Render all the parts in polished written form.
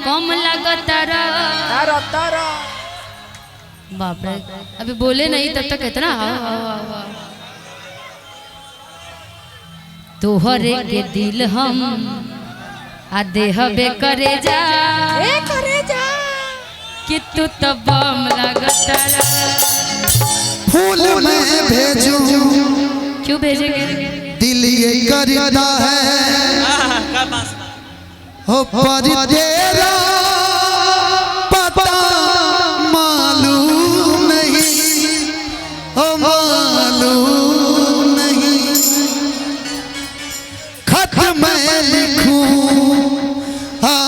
कम लगतारा। बाप रे, अभी बोले नहीं तब तक इतना तोहरे के दिल हम आधे हबे करे जा कि तू तो बम लगतारा। फूल में भेजूं क्यों भेजेंगे? दिल ये करता है हो पर तेरा पता मालूम नहीं, हो मालूम नहीं। खत मैं लिखूं, हाँ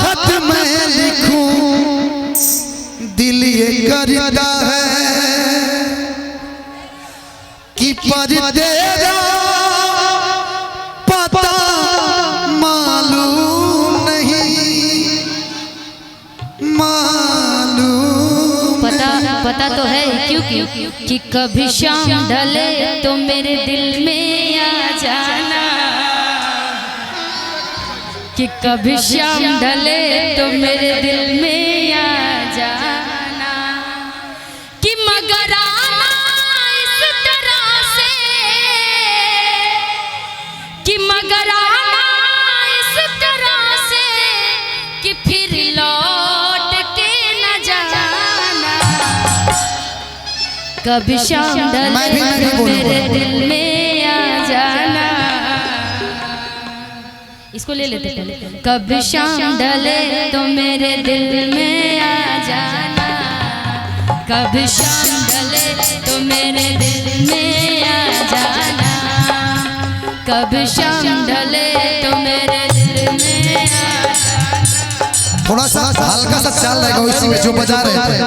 खत मैं लिखूं, दिल ये करता है कि पर तेरा पता मालूम नहीं, मालूम पता तो है क्यों कि कभी शाम ढले तो मेरे दिल में आ जाना, कि कभी शाम ढले तो मेरे दिल में आ जाना, कि मगर आना इस तरह से, कि मगर आना इस तरह से कि फिर लौट के न जाना। कभी शाम ढले तो मेरे दिल में आ जाना। इसको ले लेते पहले। कभी शाम ढले तो मेरे दिल में आ जाना, कभी शाम ढले तो मेरे दिल में आ जाना, कभी शाम ढले तो मेरे दिल में आ जाना। थोड़ा सा हल्का सा ख्याल रहेगा उसी में जो बजा रहे थे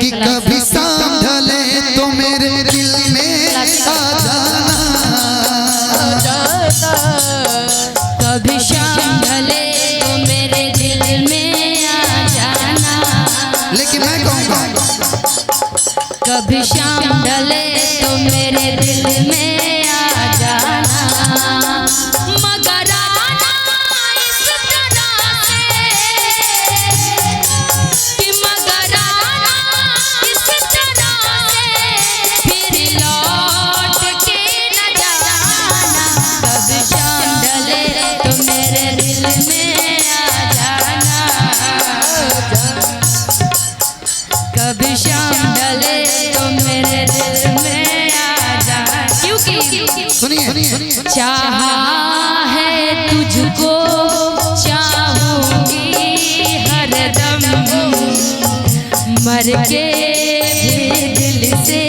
कि कभी शाम ढले तो मेरे दिल में आ जाना, कभी शाम ढले तो मेरे दिल में आ जाना। लेकिन मैं कहूँगा कभी शाम ढले तो मेरे दिल में आ जाना, मगर आना इस तरह से, कि मगर आना इस तरह से फिर लौट के न जाना। कभी शाम ढले तो मेरे दिल में आ जाना, कभी शाम ढले तो मेरे दिल में आ जाना। क्योंकि सुनिए चाहा है तुझको चाहूंगी हरदम, मर के भी दिल से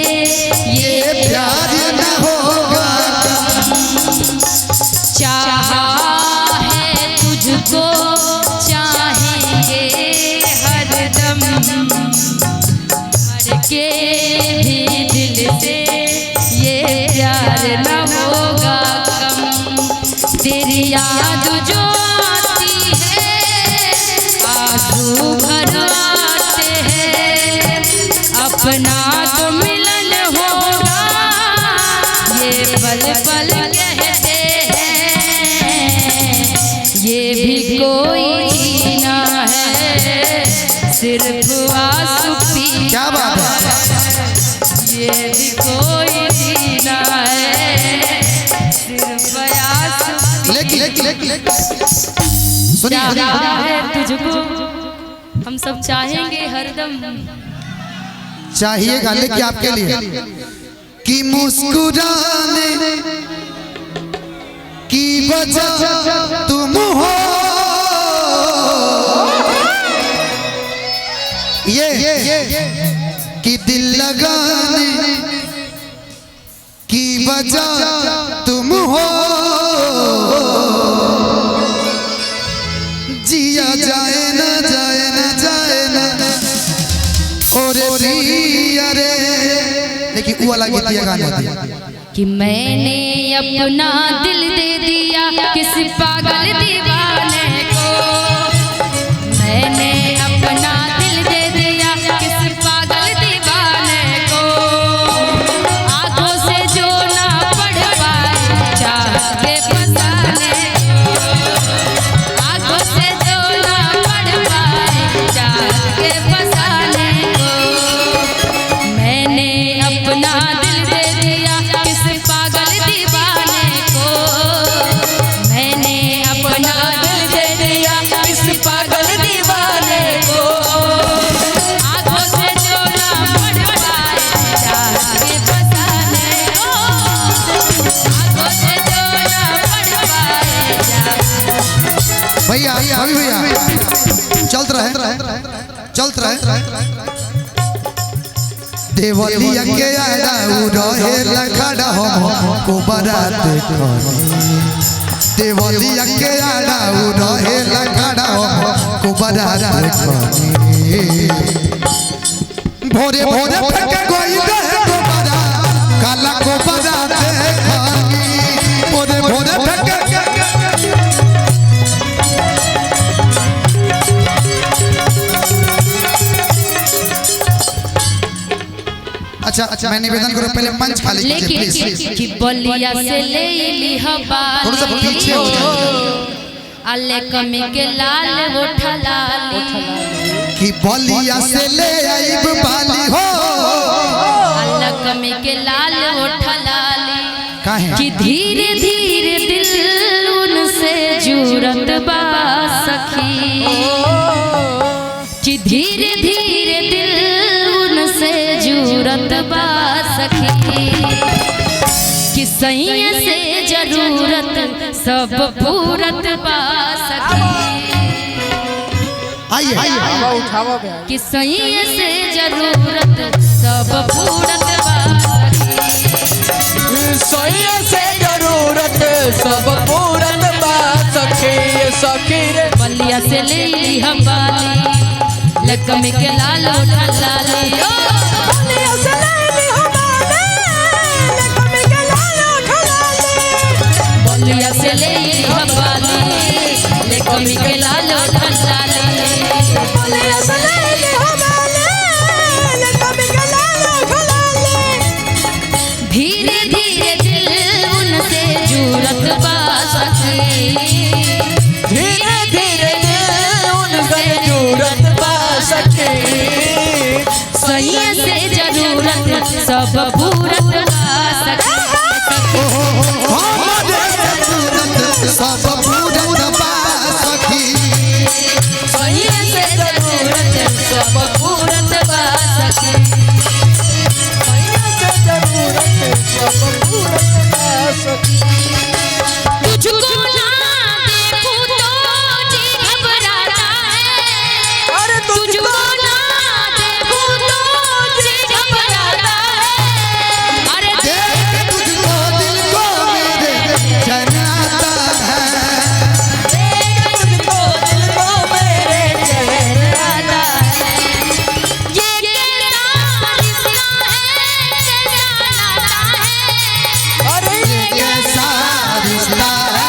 ये प्यार न होगा। चाहा है तुझको चाहेंगे हरदम, मर के भी दिल से ये प्यार न होगा कम। तेरी याद जो आती है आंसू भर आते हैं, अपना तो मिलन होगा ये पल पल कहते हैं। ये भी कोई जीना है सिर्फ आंसू पी, क्या बात है। ये भी कोई जीना है सिर्फ आंसू। लेकिन सुनिए चाहा है तुझको, हम सब चाहेंगे हरदम। चाहिएगा लेकिन आपके लिए कि मुस्कुराने की वजह तुम हो, ये कि दिल लगाने की वजह तुम हो। जिया जाए ना जाए ना जाए ना और अरे, लेकिन वो वाला गीत ये गाना कि मैंने अपना दिल दे दिया किसी पागल दीवाने को, मैंने अपना दिल दे दिया किसी पागल दीवाने को, आंखों से जो ना पढ़ पाए चाह के फसाने को, आंखों से जो ना चलत रहे देवलिया के आड़ा रहे लखड़ा हम को बारात खानी देवलिया के आड़ा रहे लखड़ा हम को बारात खानी भोरे भोरे फेंक कोई रहे को बारा काला को बारात खानी भोरे भोरे फेंक अच्छा मैं निवेदन करूं पहले मंच खाली कीजिए प्लीज कि बलिया से ले ली हवाली थोड़ा सा पीछे हो जाइए अल्ले कमी के लाल उठा लाली कि बलिया से ले आइब बाली हो अल्ले कमी के लाल उठा लाली काहे कि धीरे धीरे दिल उनसे जुड़त बा सखी कि धीरे धीरे दिल उनसे जुड़त बा सखी कि सैया से जरूरत सब पूरत बा सखी आइए कि सैया से जरूरत सब पूरत बा सखी सैया से जरूरत सब पूरत बा सखी सखी रे बलिया से ले ली हवाली लकम के लाल उठा लाली बलिया से ले ली हवाली लकम के लाल उठा लाली बलिया से ले ली हवाली लकम के लाल उठा लाली बलिया से ले ली हवाली लकम के लाल उठा लाली धीरे धीरे दिल उनसे जुड़त बा सखी धीरे धीरे दिल उनसे जुड़त बा सखी सैया से जरूरत सब पूरत बा सखी हमारे जरूरत सब पूरत बा सखी सैया से जरूरत सब पूरत बा सखी सैया से जरूरत सब पूरत बा सखी तुझको ना देखूं तो जी घबराता है अरे तुझको ना देखूं तो जी घबराता है अरे देख तुझको दिल को मेरे जनाता है तुझको दिल को मेरे चैन आता है ये कैसा रिश्ता है कैसा नाता है अरे ये कैसा रिश्ता है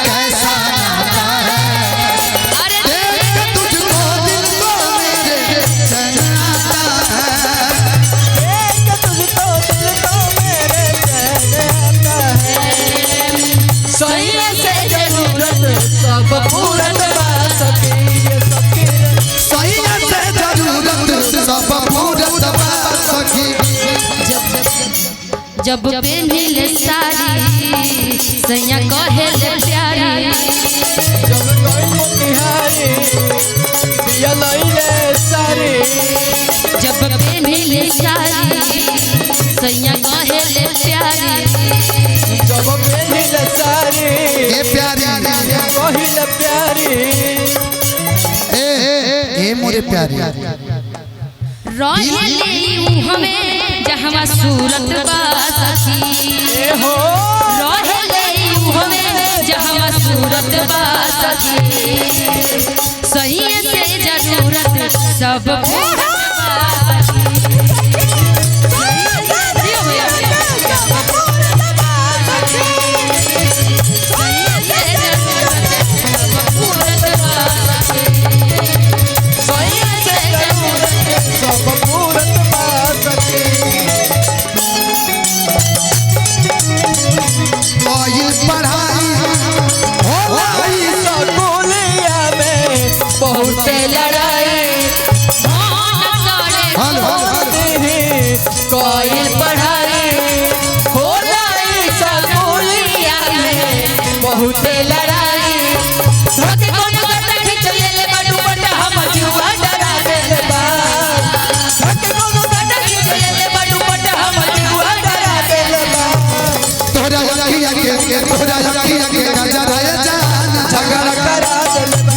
कैसा नाता है अरे देख तुझको दिल को मेरे जनाता है देख तुझको दिल को मेरे चैन आता है सैया से जरूरत सब पूरत बा सखी सखी रे सैया से जरूरत सब पूरत बा सखी जब पहनिले साड़ी सैया कहेले प्यारी जब कोई मोतिहारी पिया लइले सारी जब पहनिले साड़ी सैया कहेले प्यारी जब पहनिल सारी ए प्यारी कहिल प्यारी ए मोरे प्यारी रहेले हमें जहवा सूरत बा सखी ए हो रहेले हमें जहवा सूरत बा सखी सैया से जरूरत सब पूरत बा सखी सैया से जरूरत सब पूरत बा सखी आइल पढ़ाई हो गई स्कूलिया में बहुत लड़ाई हेलो कोई पढ़ाई हो गई स्कूलिया में बहुत लड़ाई धोके कोनो गट्टा खींच लेले बाडू पट्टा हम जुआ डरा देले बा धोके कोनो गट्टा खींच लेले बाडू पट्टा हम जुआ डरा देले बा तोरा अखिया के नजर है जान झगड़ा झगड़ा करा देले बा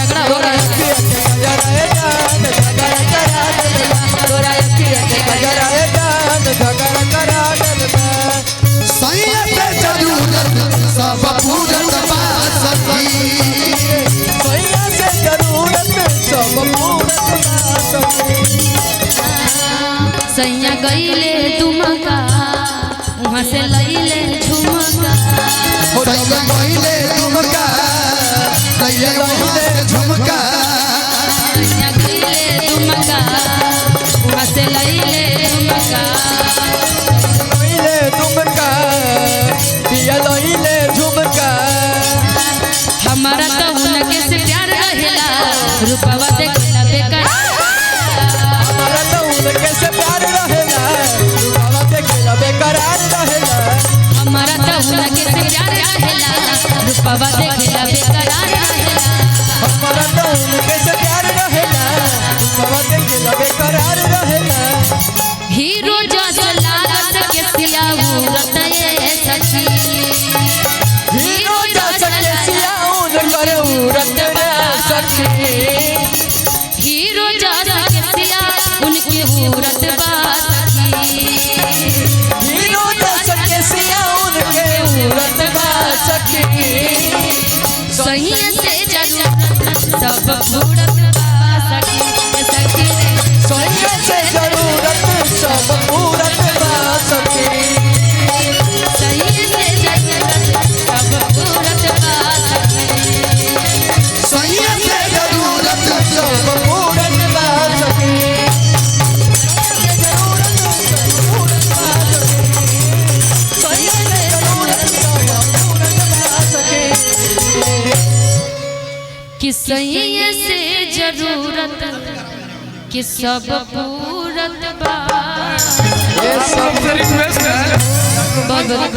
सैया गईले दुमका वहाँ से लईले झुमका सैया गईले दुमका सैया गईले झुमका सैया गईले दुमका वहाँ से लईले झुमका लईले झुमका पिया लईले झुमका हमारा तो उनके से प्यार रहेला रूपवा देखला बेकार हमारा तो उनके से प्यार रहेला रूपवा देखला बेकरार रहेला हमारा तो उनके से प्यार रहेला रूपवा देखला बेकरार रहेला हमारा तो उनके से प्यार रहेला रूपवा देखला बेकरार रहेला हीरो जैसा लागत के सिया उरत ये सखी हीरो जैसा के सिया उनकर उरत सखी हीरो जैसा के सिया उनके उरत सखी हीरो जैसा के सिया उनके उरत सखी सही से जरूरत सब पूरत सखी सखी सही से जरूरत सब पूरत सखी सही से जरूरत सब पूरत सखी सैया से जरूरत सब पूरत सखी कि सही से जरूरत कि सब पूरत ये सबसे रिक्वेस्ट है। बहुत